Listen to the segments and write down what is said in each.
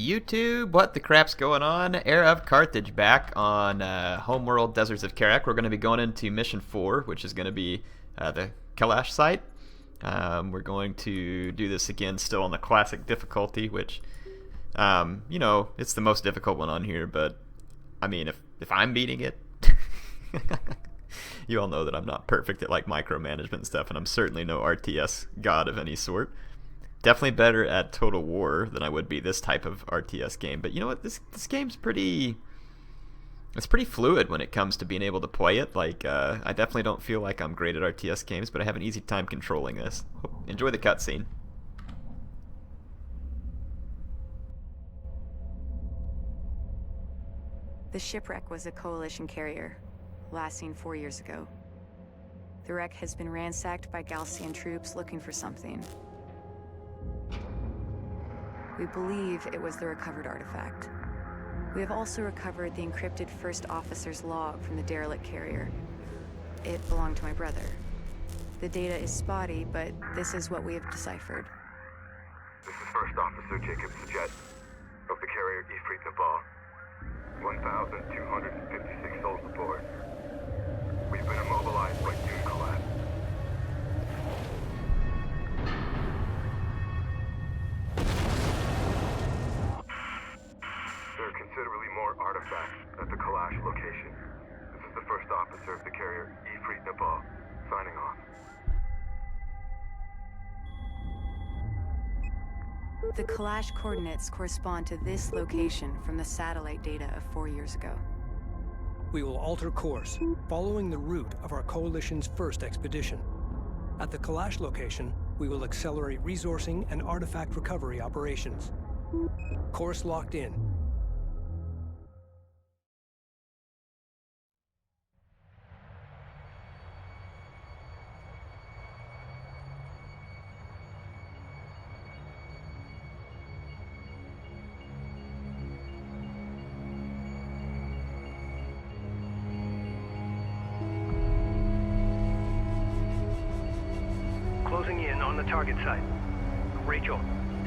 YouTube, what the crap's going on? HeirofCarthage back on Homeworld Deserts of Kharak. We're going to be going into Mission 4, which is going to be the Kalash Site. We're going to do this again still on the classic difficulty, which, you know, it's the most difficult one on here, but, I mean, if I'm beating it, you all know that I'm not perfect at, like, micromanagement and stuff, and I'm certainly no RTS god of any sort. Definitely better at Total War than I would be this type of RTS game. But you know what? This game's pretty... It's pretty fluid when it comes to being able to play it. Like, I definitely don't feel like I'm great at RTS games, but I have an easy time controlling this. Enjoy the cutscene. The shipwreck was a coalition carrier, last seen 4 years ago. The wreck has been ransacked by Galcian troops looking for something. We believe it was the recovered artifact. We have also recovered the encrypted first officer's log from the derelict carrier. It belonged to my brother. The data is spotty, but this is what we have deciphered. This is First Officer Jacob Sajet of the carrier Ifrit Nabal. 1,256 souls aboard. We've been immobilized by dune collapse. There are considerably more artifacts at the Kalash location. This is the First Officer of the carrier Ifrit Nabal, signing off. The Kalash coordinates correspond to this location from the satellite data of 4 years ago. We will alter course, following the route of our Coalition's first expedition. At the Kalash location, we will accelerate resourcing and artifact recovery operations. Course locked in. Closing in on the target site. Rachel,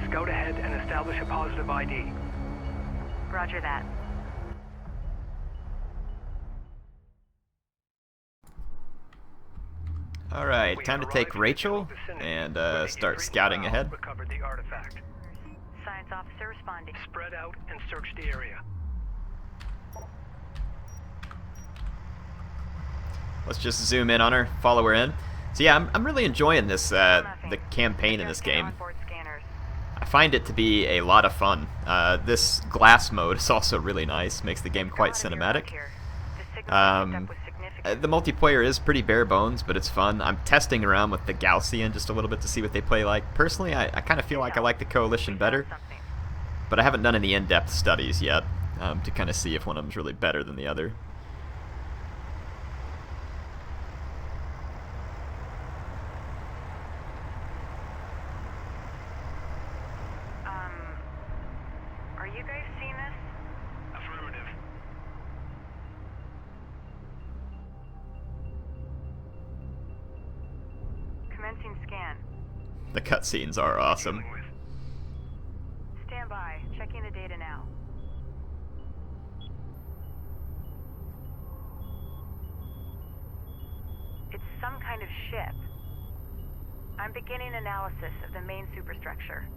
scout ahead and establish a positive ID. Roger that. Alright, time to take Rachel and start scouting ahead. Recovered the artifact. Science officer responding. Spread out and search the area. Let's just zoom in on her, follow her in. So yeah, I'm really enjoying this, the campaign in this game. I find it to be a lot of fun. This glass mode is also really nice, makes the game quite cinematic. The multiplayer is pretty bare bones, but it's fun. I'm testing around with the Galcian just a little bit to see what they play like. Personally, I kind of feel like I like the Coalition better, but I haven't done any in-depth studies yet to kind of see if one of them's really better than the other. Are you guys seeing this? Affirmative. Commencing scan. The cutscenes are awesome. Dealing with. Stand by. Checking the data now. It's some kind of ship. I'm beginning analysis of the main superstructure.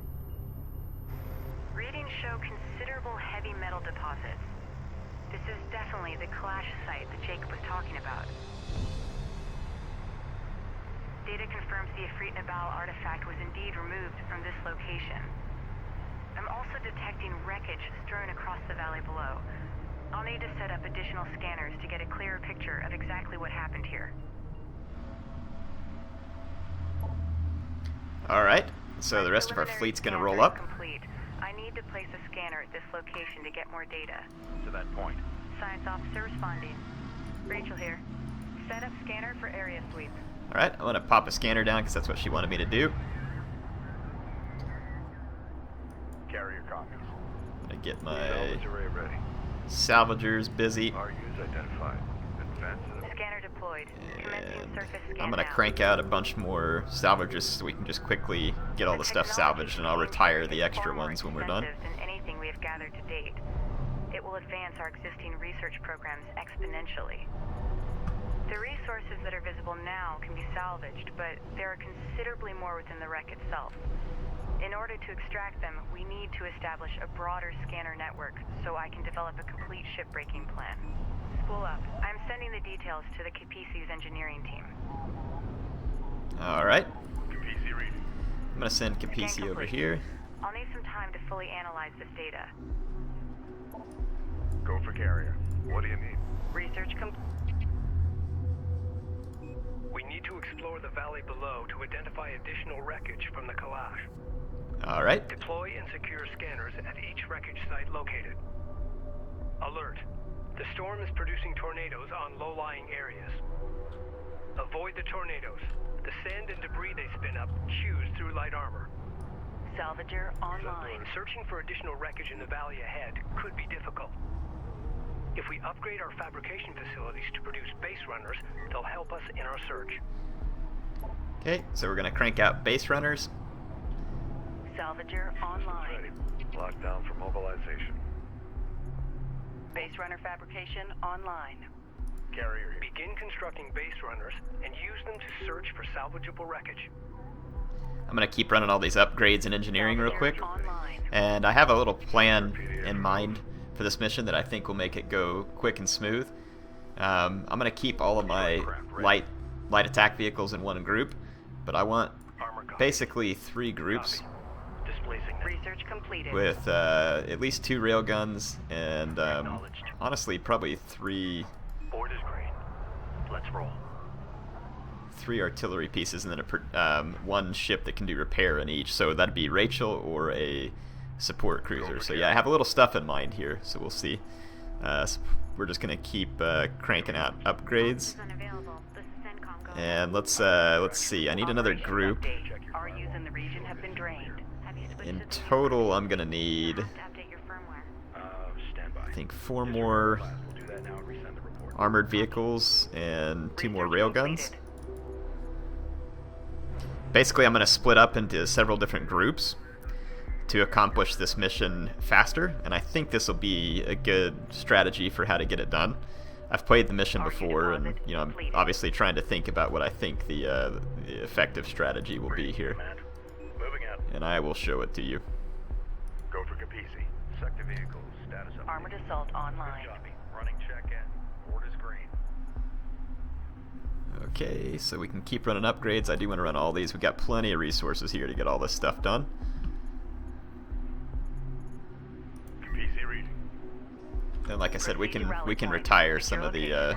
Readings show considerable heavy metal deposits. This is definitely the Kalash Site that Jacob was talking about. Data confirms the Ifrit Nabal artifact was indeed removed from this location. I'm also detecting wreckage strewn across the valley below. I'll need to set up additional scanners to get a clearer picture of exactly what happened here. Alright, so the rest of our fleet's gonna roll up. Complete. I need to place a scanner at this location to get more data. To that point. Science officer responding. Rachel here. Set up scanner for area sweep. Alright, I'm gonna pop a scanner down because that's what she wanted me to do. Carrier copy. I'm gonna get my Salvage array ready. salvagers busy. RUs identified. Advance to the... Scanner deployed. Commencing And surface scan I'm gonna now. crank out a bunch more salvagers so we can just quickly get all the stuff salvaged, and I'll retire the extra ones when we're done. Than anything we we have gathered to date. It will advance our existing research programs exponentially. The resources that are visible now can be salvaged, but there are considerably more within the wreck itself. In order to extract them, we need to establish a broader scanner network so I can develop a complete shipbreaking plan. Spool up. I'm sending the details to the Kapisi's engineering team. Alright. Kapisi reading. I'm gonna send Scan Kapisi over complete. here. I'll need some time to fully analyze this data. Go for carrier. What do you need? Research complete. We need to explore the valley below to identify additional wreckage from the Kalash. Alright. Deploy and secure scanners at each wreckage site located. Alert. The storm is producing tornadoes on low-lying areas. Avoid the tornadoes. The sand and debris they spin up chews through light armor. Salvager online. Searching for additional wreckage in the valley ahead could be difficult. If we upgrade our fabrication facilities to produce base runners, they'll help us in our search. Okay, so we're gonna crank out base runners. Salvager online. Locked down for mobilization. Base runner fabrication online. Carrier here. Begin constructing base runners and use them to search for salvageable wreckage. I'm gonna keep running all these upgrades in engineering real quick. Online. And I have a little plan in mind for this mission that I think will make it go quick and smooth. I'm gonna keep all of my light attack vehicles in one group, but I want basically 3 groups Research completed. with at least 2 railguns and honestly probably 3 Board is green. Let's roll. 3 artillery pieces and then one ship that can do repair in each. So that'd be Rachel or a support cruiser. So yeah, I have a little stuff in mind here, so we'll see. So we're just gonna keep cranking out upgrades. And let's see. I need another group. RUs in the region have been drained. In total, I'm gonna need, I think, 4 more armored vehicles and 2 more railguns. Basically, I'm gonna split up into several different groups to accomplish this mission faster, and I think this will be a good strategy for how to get it done. I've played the mission before, and I'm obviously trying to think about what I think the effective strategy will be here, Moving out. and I will show it to you. Go for Kapisi. Sector vehicles. Status update. Armored assault online. Copy. Running check-in. Board is green. Okay, so we can keep running upgrades. I do want to run all these. We've got plenty of resources here to get all this stuff done. Kapisi reading. And like I said, we can retire some of the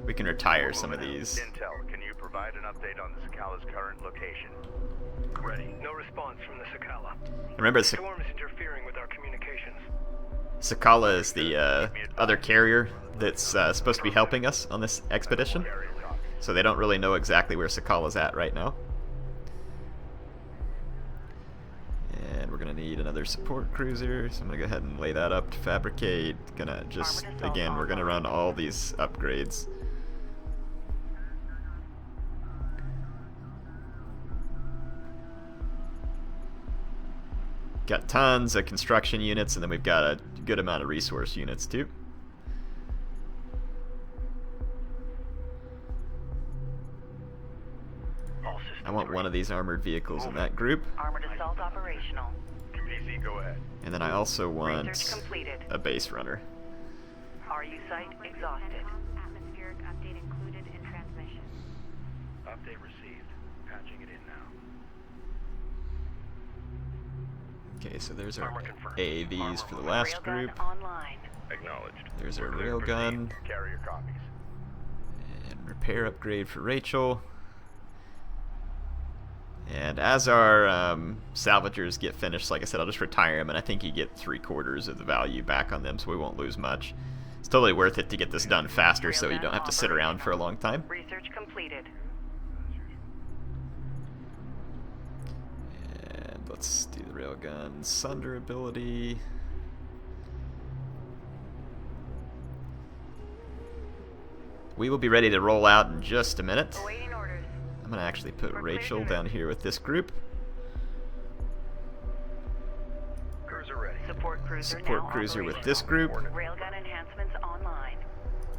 we can retire some of these. Intel, can you provide an update on the Sakala's current location? Ready. No response from the Sakala. Remember, The storm is interfering with our communications. Sakala is the other carrier that's supposed to be helping us on this expedition, so they don't really know exactly where Sakala's at right now. And we're gonna need another support cruiser, so I'm gonna go ahead and lay that up to fabricate. Gonna just, again, we're gonna run all these upgrades. Got tons of construction units, and then we've got a good amount of resource units too. I want one of these armored vehicles in that group. Armored assault operational. Kapisi, go ahead. And then I also want Research completed. a base runner. RU site exhausted. Atmospheric update included in transmission. Update received. Patching it in now. Okay, so there's our Armor confirmed. AAVs for the last Railgun group. online. Acknowledged. There's our We're clear to railgun. proceed. Carrier copies. And repair upgrade for Rachel. And as our salvagers get finished, like I said, I'll just retire them, and I think you get 3/4 of the value back on them, so we won't lose much. It's totally worth it to get this done faster so you don't have to sit around for a long time. Research completed. And let's do the railgun sunder ability. We will be ready to roll out in just a minute. Awaiting orders. I'm going to actually put Rachel down here with this group. cruiser support now cruiser with operational. this group. Railgun enhancements online.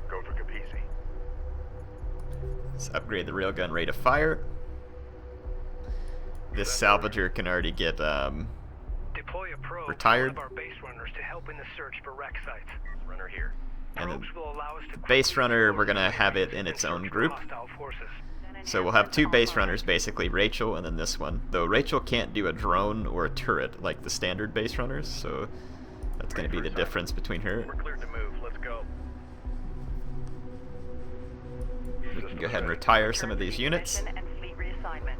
Go for Kapisi. Let's upgrade the railgun rate of fire. This salvager can already get Deploy a probe retired. to one of our base runners to help in the search for wreck sites. Runner here. And then Probes will allow us to base quickly runner, resource we're gonna the have it area in its and own search for group. hostile forces. So we'll have two base runners basically, Rachel and then this one. Though Rachel can't do a drone or a turret like the standard base runners, so that's going to be the difference between her. We're cleared to move. Let's go. We can go ahead and retire some of these units. Mission and fleet reassignment.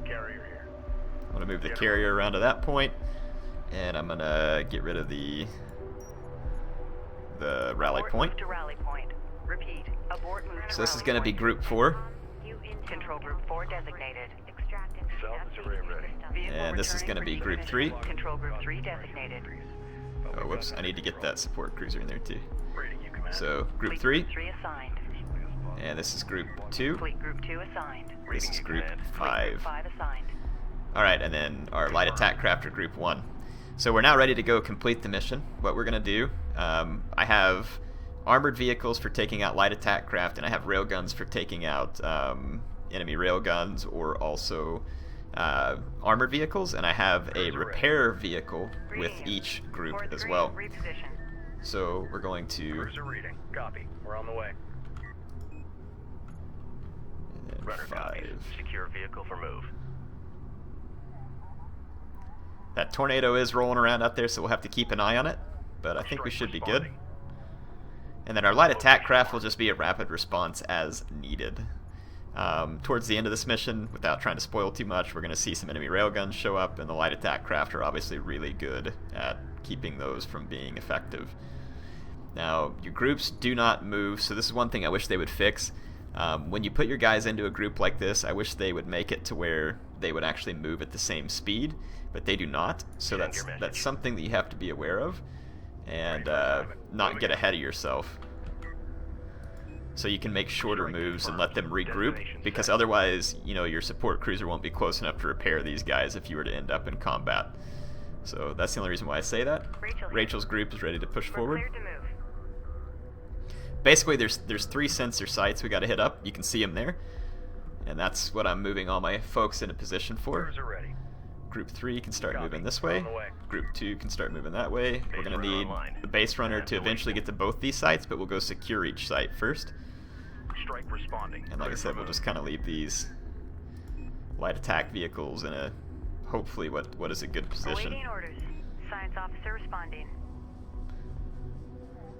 Carrier here. I'm going to move the carrier around to that point, and I'm going to get rid of the rally Abort point. move to rally point. Repeat. Abort move to So this is rally going to be point. group 4, Control group 4 designated. Extract and Salvage array ready. Vehicle and this is returning going to be for group decommissioning. 3. Control group 3 designated. Oh, whoops, I need to get that support cruiser in there too. Reading you, Commander. So group Fleet 3, group 3 assigned. and this is group 2. Fleet group 2 assigned. This is group Fleet 5. group 5 assigned. Alright, and then our light attack crafter group 1. So we're now ready to go complete the mission. What we're going to do, I have armored vehicles for taking out light attack craft, and I have railguns for taking out enemy railguns or also armored vehicles, and I have a repair vehicle with each group Report as 3, well. reposition. So we're going to Cruiser reading. Copy. We're on the way. and then Runner copies. 5. Secure vehicle for move. That tornado is rolling around out there, so we'll have to keep an eye on it, but I think we should be good. And then our light attack craft will just be a rapid response as needed. Towards the end of this mission, without trying to spoil too much, we're going to see some enemy railguns show up, and the light attack craft are obviously really good at keeping those from being effective. Now, your groups do not move, so this is one thing I wish they would fix. When you put your guys into a group like this, I wish they would make it to where they would actually move at the same speed, but they do not, so that's something that you have to be aware of, and not get ahead of yourself. So you can make shorter moves and let them regroup, because otherwise, you know, your support cruiser won't be close enough to repair these guys if you were to end up in combat. So that's the only reason why I say that. Rachel's group is ready to push We're forward. cleared to move. Basically, there's 3 sensor sites we got to hit up. You can see them there, and that's what I'm moving all my folks into position for. Cruiser ready. Group 3 can start Copy. moving this We're way. on the way. Group 2 can start moving that way. We're going to runner need online. the base runner Have to to wait. eventually get to both these sites, but we'll go secure each site first. Strike responding. And like I said, we'll just kind of leave these light attack vehicles in a, hopefully, what is a good position. Awaiting orders. Science officer responding.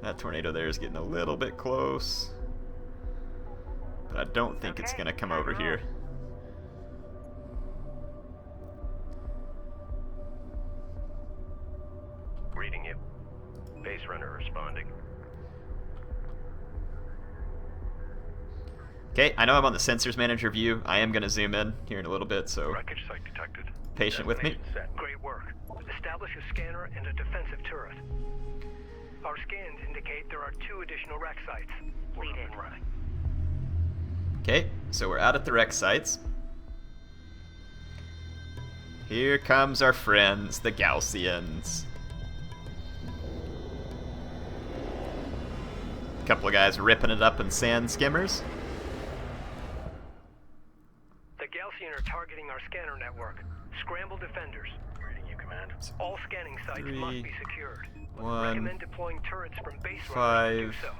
That tornado there is getting a little bit close, but I don't think it's Okay, going to come time over to here. Reading you. Base runner responding. Okay, I know I'm on the sensors manager view. I am going to zoom in here in a little bit, so Wreckage site detected. patient with me. Destination set. Great work. Establish a scanner and a defensive turret. Our scans indicate there are 2 additional wreck sites. We're up Completed. and running. Okay, so we're out at the wreck sites. Here comes our friends, the Gaussians. A couple of guys ripping it up in sand skimmers. The Gaussian are targeting our scanner network. Scramble defenders. Reading you, command. All scanning sites 3, must be secured. 1, Recommend deploying turrets from base 5, runners to do so.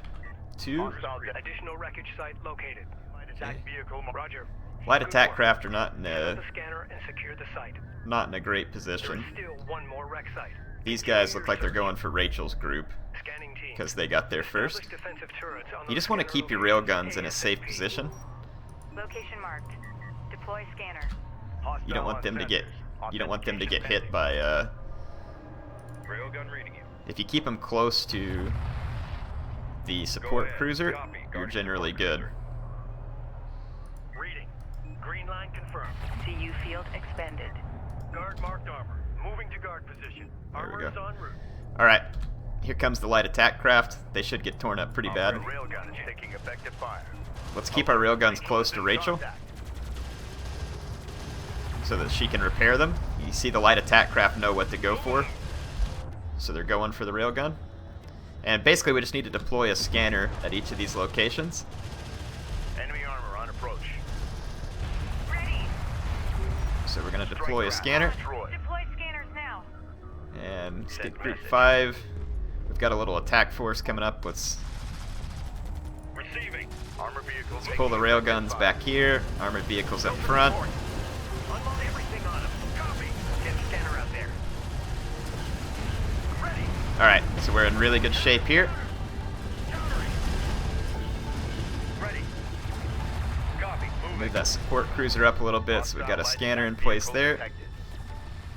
2. Hostile jet. Additional wreckage site located. Light attack vehicle. Roger. Light Good attack work. craft are not in Set up a the scanner and secure the site. great There is position. still 1 more wreck site. These guys look like they're going for Rachel's group Scanning team. because they got there first. Establish defensive turrets on You those just want to scanner keep your locations railguns in a safe ASAP. position. Location marked. Deploy scanner. You don't want them to get hit by Railgun reading you. if you keep them close to the support ahead. cruiser, Copy. you're Guard generally support good. cruiser. Reading. Green line confirmed. CU field expended. Guard marked armor. Moving to guard position. There we Armor go. is en route. Alright, here comes the light attack craft. They should get torn up pretty bad. Our railgun is taking effective fire. Let's keep our railguns close to Rachel Contact. so that she can repair them You see the light attack craft know what to go for, so they're going for the railgun. And basically we just need to deploy a scanner at each of these locations. Enemy armor on approach. Ready. So we're going to deploy a scanner. Deploy scanners now. And let's get group 5. We've got a little attack force coming up. Let's Receiving. Armor vehicles. pull the railguns back here. Armored vehicles up front. Unload everything on them. Copy. Get a scanner out there. Ready. Alright, so we're in really good shape here. Countering. Ready. Copy. Moving. Move that support cruiser up a little bit so we've got a scanner in place there.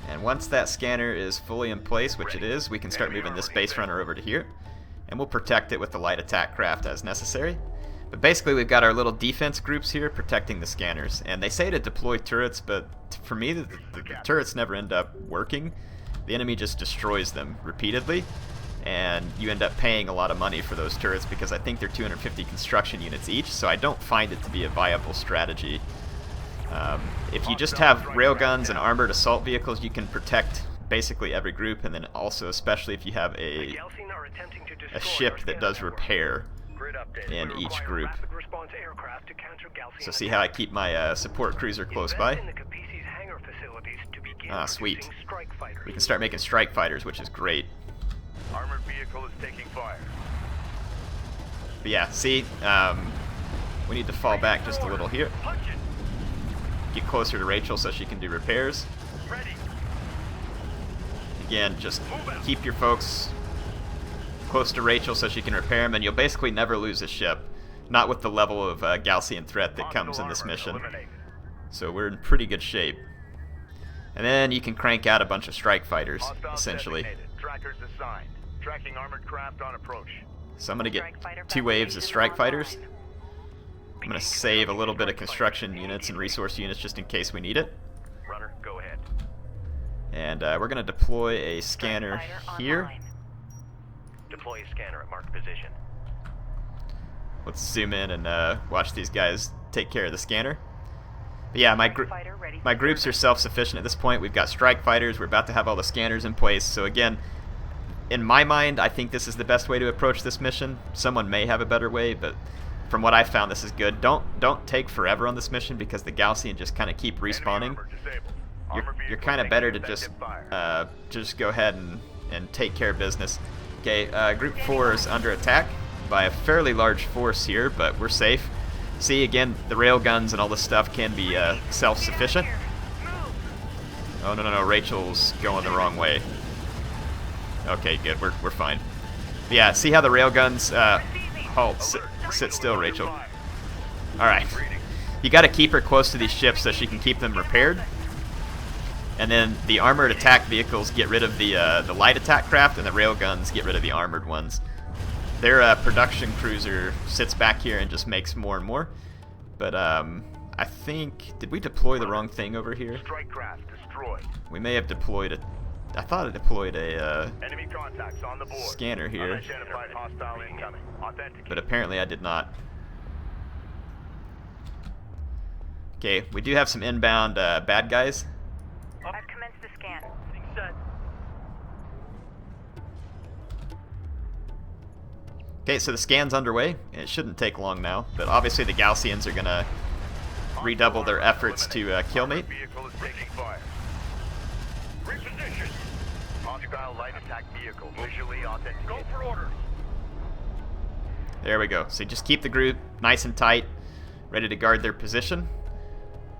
And once that scanner is fully in place, which it is, we can start moving this base runner over to here. And we'll protect it with the light attack craft as necessary. But basically we've got our little defense groups here protecting the scanners. And they say to deploy turrets, but for me the turrets never end up working. The enemy just destroys them repeatedly. And you end up paying a lot of money for those turrets because I think they're 250 construction units each. So I don't find it to be a viable strategy. If you just have railguns and armored assault vehicles, you can protect basically every group, and then also especially if you have a ship that does repair in each group. So see how I keep my support cruiser close by? Ah, sweet. We can start making strike fighters, which is great. Armored vehicle is taking fire. But yeah, see, we need to fall back just a little here. Get closer to Rachel so she can do repairs. Ready. Again, just keep your folks close to Rachel so she can repair them, and you'll basically never lose a ship. Not with the level of Gaussian threat that comes in this mission. So we're in pretty good shape. And then you can crank out a bunch of strike fighters, essentially. Trackers assigned. Tracking armored craft on approach. So I'm going to get 2 waves of strike fighters. I'm going to save a little bit of construction units and resource units just in case we need it. Runner, go ahead. And we're going to deploy a scanner here. Deploy a scanner at marked position. Let's zoom in and watch these guys take care of the scanner. But yeah, my groups are self-sufficient at this point. We've got strike fighters. We're about to have all the scanners in place. So again, in my mind, I think this is the best way to approach this mission. Someone may have a better way, but from what I found, this is good. Don't take forever on this mission because the Gaussian just kind of keep respawning. You're kind of better to just go ahead and take care of business. Okay, Group 4 is under attack by a fairly large force here, but we're safe. See, again, the railguns and all this stuff can be self-sufficient. Oh, no, Rachel's going the wrong way. Okay, good, we're fine. But yeah, see how the railguns halt. Sit still, Rachel. Alright. You gotta keep her close to these ships so she can keep them repaired. And then the armored attack vehicles get rid of the light attack craft, and the railguns get rid of the armored ones. Their production cruiser sits back here and just makes more and more. But I think, did we deploy the wrong thing over here? Strike craft destroyed. We may have deployed a, I thought I deployed a Enemy contacts on the board. scanner here, Unidentified hostile incoming. Authenticate. but apparently I did not. Okay, we do have some inbound bad guys. I've commenced the scan. Okay, so the scan's underway. It shouldn't take long now, but obviously the Gaussians are gonna redouble their efforts to kill me. Vehicle is taking fire. Reposition. Hostile light attack vehicle visually authenticated. Go for orders. There we go. So just keep the group nice and tight, ready to guard their position.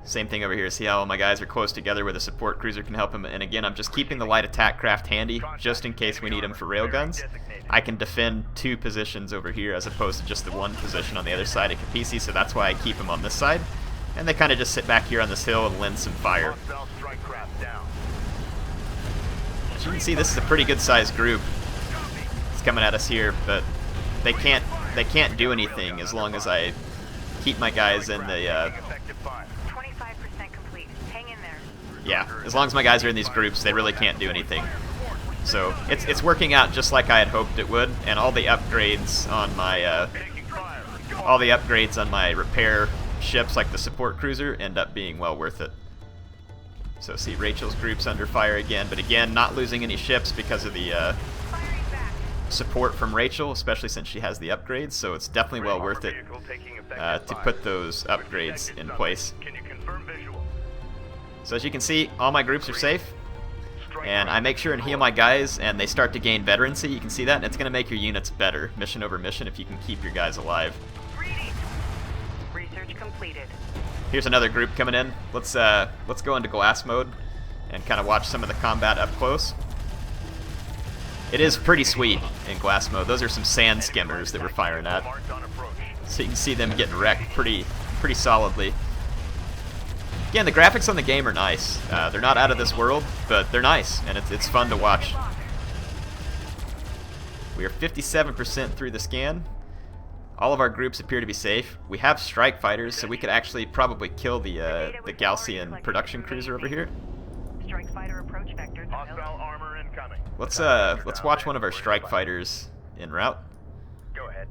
Same thing over here. See how all my guys are close together where the support cruiser can help them. And again, I'm just keeping the light attack craft handy just in case we need them for railguns. I can defend 2 positions over here as opposed to just the 1 position on the other side of Kapisi, so that's why I keep them on this side. And they kind of just sit back here on this hill and lend some fire. Hostile strike craft down. As you can see, this is a pretty good sized group. It's coming at us here, but they can't do anything as long as I keep my guys in the Effective fire. 25% complete. Hang in there. yeah, as long as my guys are in these groups, they really can't do anything. So it's working out just like I had hoped it would, and all the upgrades on my repair ships like the support cruiser end up being well worth it. So see, Rachel's group's under fire again, but again, not losing any ships because of the support from Rachel, especially since she has the upgrades, so it's definitely well worth it to put those upgrades in place. So as you can see, all my groups are safe, and I make sure and heal my guys, and they start to gain veterancy. You can see that, and it's going to make your units better, mission over mission, if you can keep your guys alive. Research completed. Here's another group coming in. Let's go into glass mode and kind of watch some of the combat up close. It is pretty sweet in glass mode. Those are some sand skimmers that we're firing at, so you can see them getting wrecked pretty solidly. Again, the graphics on the game are nice. They're not out of this world, but they're nice, and it's fun to watch. We are 57% through the scan. All of our groups appear to be safe. We have strike fighters, so we could actually probably kill the Gaussian production cruiser over here. Strike fighter approach vectors. Hostile armor incoming. Let's watch one of our strike fighters en route. Go ahead.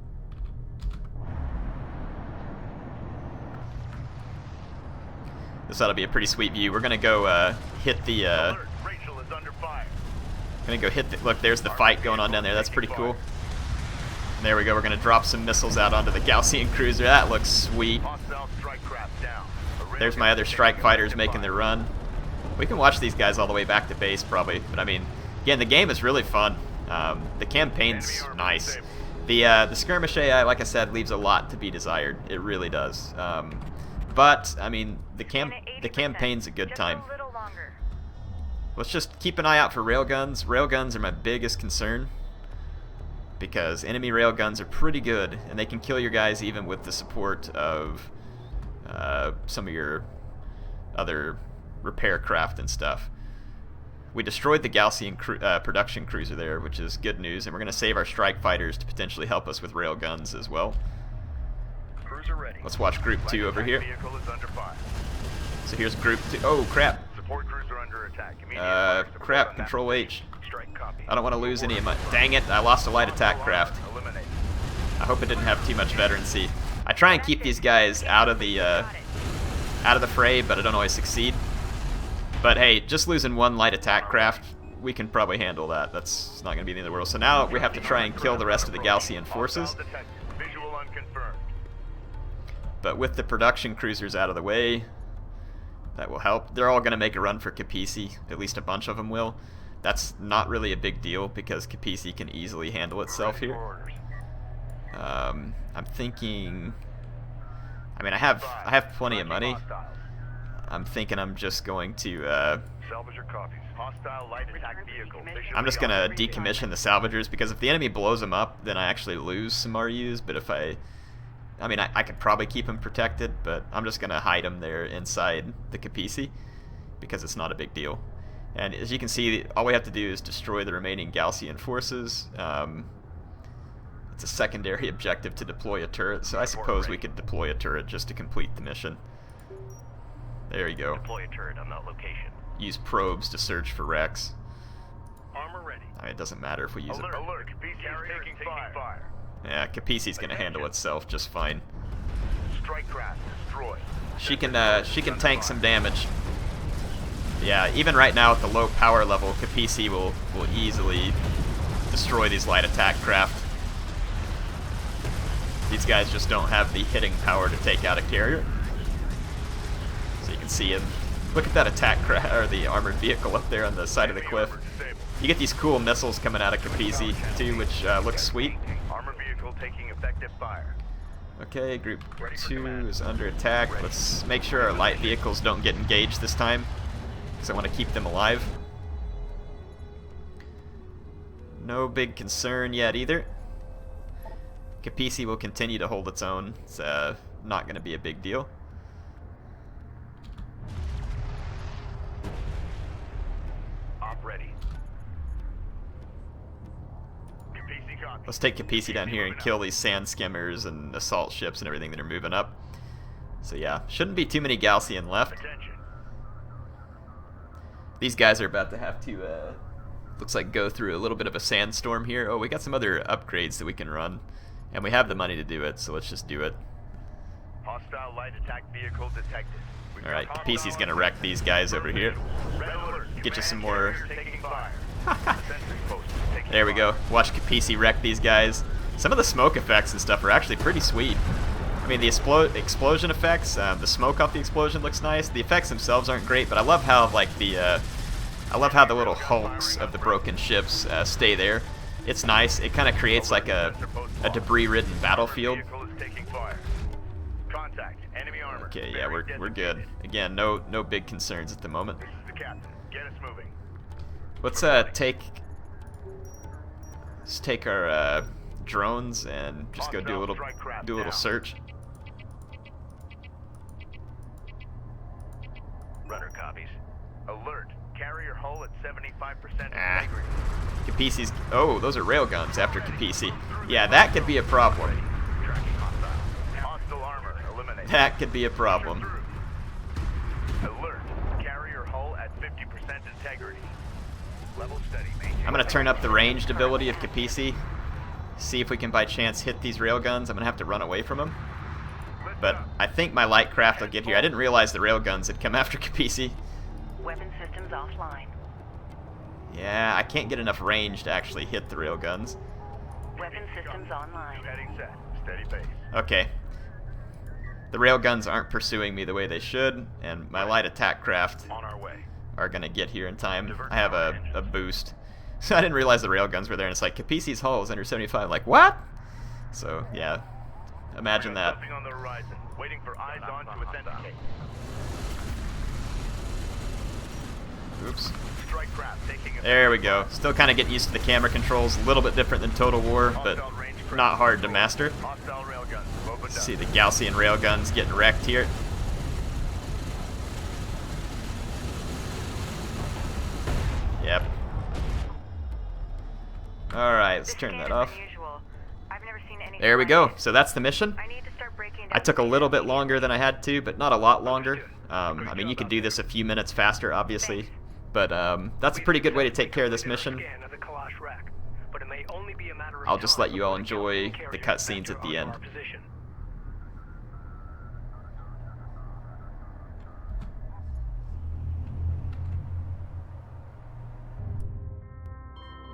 This ought to be a pretty sweet view. We're gonna go hit the. Rachel is under fire. Gonna go hit the. Look, there's the fight going on down there. That's pretty cool. And there we go. We're gonna drop some missiles out onto the Gaussian cruiser. That looks sweet. Hostile strike craft down. There's my other strike fighters making their run. We can watch these guys all the way back to base probably, but I mean, again, the game is really fun. The campaign's nice. The skirmish AI, like I said, leaves a lot to be desired. It really does. But I mean, the campaign's a good time. Let's just keep an eye out for railguns. Railguns are my biggest concern, because enemy railguns are pretty good, and they can kill your guys even with the support of some of your other repair craft and stuff. We destroyed the Gaussian production cruiser there, which is good news, and we're going to save our strike fighters to potentially help us with railguns as well. Cruiser ready. Let's watch Group 2 over here. Vehicle is under fire. So here's Group 2. Oh, crap. Support cruiser under attack. Crap, Control H. Strike copy. I don't want to lose any of my... Dang it, I lost a light attack craft. Eliminate. I hope it didn't have too much veterancy. I try and keep these guys out of the fray, but I don't always succeed. But hey, just losing one light attack craft, we can probably handle that. That's not going to be the end of the world. So now we have to try and kill the rest of the Gaussian forces. Visual unconfirmed. But with the production cruisers out of the way, that will help. They're all going to make a run for Kapisi. At least a bunch of them will. That's not really a big deal because Kapisi can easily handle itself here. I'm thinking... I mean, I have plenty of money. I'm thinking I'm just going to... Salvager copies. Hostile light attack vehicle. I'm just going to decommission the salvagers, because if the enemy blows them up, then I actually lose some RUs. But if I mean, I could probably keep them protected, but I'm just going to hide them there inside the Kapisi, because it's not a big deal. And as you can see, all we have to do is destroy the remaining Gaussian forces. It's a secondary objective to deploy a turret, so I suppose we could deploy a turret just to complete the mission. There you go. Deploy a turret on that location. Use probes to search for wrecks. Armor ready. I mean, it doesn't matter if we use Alert, alert. Kapisi is taking fire. Yeah, Kapisi's gonna handle itself just fine. Strike craft destroyed. She can tank some damage. Yeah, even right now at the low power level, Kapisi will easily destroy these light attack craft. These guys just don't have the hitting power to take out a carrier. So you can see him. Look at that attack craft, or the armored vehicle up there on the side of the cliff. You get these cool missiles coming out of Kapisi too, which looks sweet. Armor vehicle taking effective fire. Okay, Group 2 is under attack. Let's make sure our light vehicles don't get engaged this time, because I want to keep them alive. No big concern yet either. Kapisi will continue to hold its own. It's not going to be a big deal. Op ready. Let's take Kapisi down here and kill these sand skimmers and assault ships and everything that are moving up. So yeah, shouldn't be too many Gaussian left. These guys are about to have to, looks like, go through a little bit of a sandstorm here. Oh, we got some other upgrades that we can run. And we have the money to do it, so let's just do it. Hostile light attack vehicle detected. Alright, Kapisi's gonna wreck these guys over here. Get you some more... There we go. Watch Kapisi wreck these guys. Some of the smoke effects and stuff are actually pretty sweet. I mean, the explosion effects, the smoke off the explosion looks nice. The effects themselves aren't great, but I love how, like, I love how the little hulks of the broken ships stay there. It's nice. It kind of creates like a debris-ridden battlefield. Okay, yeah, we're good. Again, no big concerns at the moment. Let's take our drones and just go do a little search. Runner copies. Alert. Carrier hull at 75% integrity. Kapisi's... Oh, those are railguns after Kapisi. Yeah, that could be a problem. Hostile armor eliminated. That could be a problem. Alert. Carrier hull at 50% integrity. Level steady. I'm going to turn up the ranged ability of Kapisi. See if we can by chance hit these railguns. I'm going to have to run away from them. But I think my light craft will get here. I didn't realize the railguns had come after Kapisi. Weapon systems offline. Yeah, I can't get enough range to actually hit the railguns. Weapon systems online. Heading set. Steady pace. Okay. The railguns aren't pursuing me the way they should, and my light attack craft On our way. are going to get here in time. I have a boost. So I didn't realize the railguns were there, and it's like, Kapisi's hull is under 75. Like, what? So, yeah. Imagine that. Something on the horizon. Waiting for eyes on to authenticate. Oops. Strike craft taking a... There we go. Still kind of getting used to the camera controls. A little bit different than Total War, but not hard to master. Hostile railguns. Opened up. See the Gaussian railguns getting wrecked here. Yep. Alright, let's turn that off. There we go. So that's the mission. I took a little bit longer than I had to, but not a lot longer. I mean, you could do this a few minutes faster, obviously. But that's a pretty good way to take care of this mission. I'll just let you all enjoy the cutscenes at the end.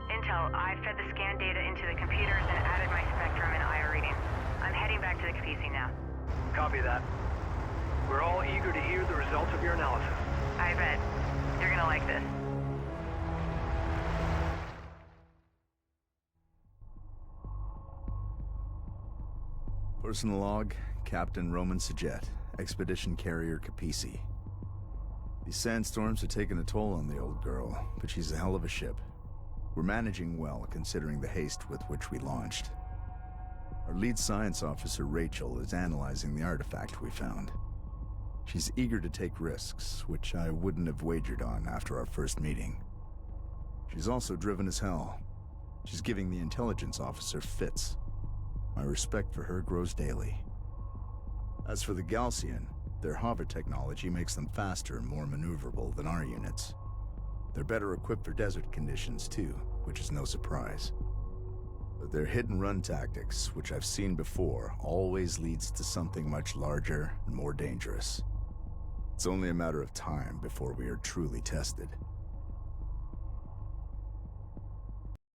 Intel, I fed the scan data into the computers and added my spectrum and IR readings. I'm heading back to the Kapisi now. Copy that. We're all eager to hear the results of your analysis. I bet. You're gonna like this. Personal log, Captain Roman Sajet, Expedition Carrier Kapisi. These sandstorms have taken a toll on the old girl, but she's a hell of a ship. We're managing well, considering the haste with which we launched. Our lead science officer, Rachel, is analyzing the artifact we found. She's eager to take risks, which I wouldn't have wagered on after our first meeting. She's also driven as hell. She's giving the intelligence officer fits. My respect for her grows daily. As for the Gaussian, their hover technology makes them faster and more maneuverable than our units. They're better equipped for desert conditions too, which is no surprise. But their hit-and-run tactics, which I've seen before, always leads to something much larger and more dangerous. It's only a matter of time before we are truly tested.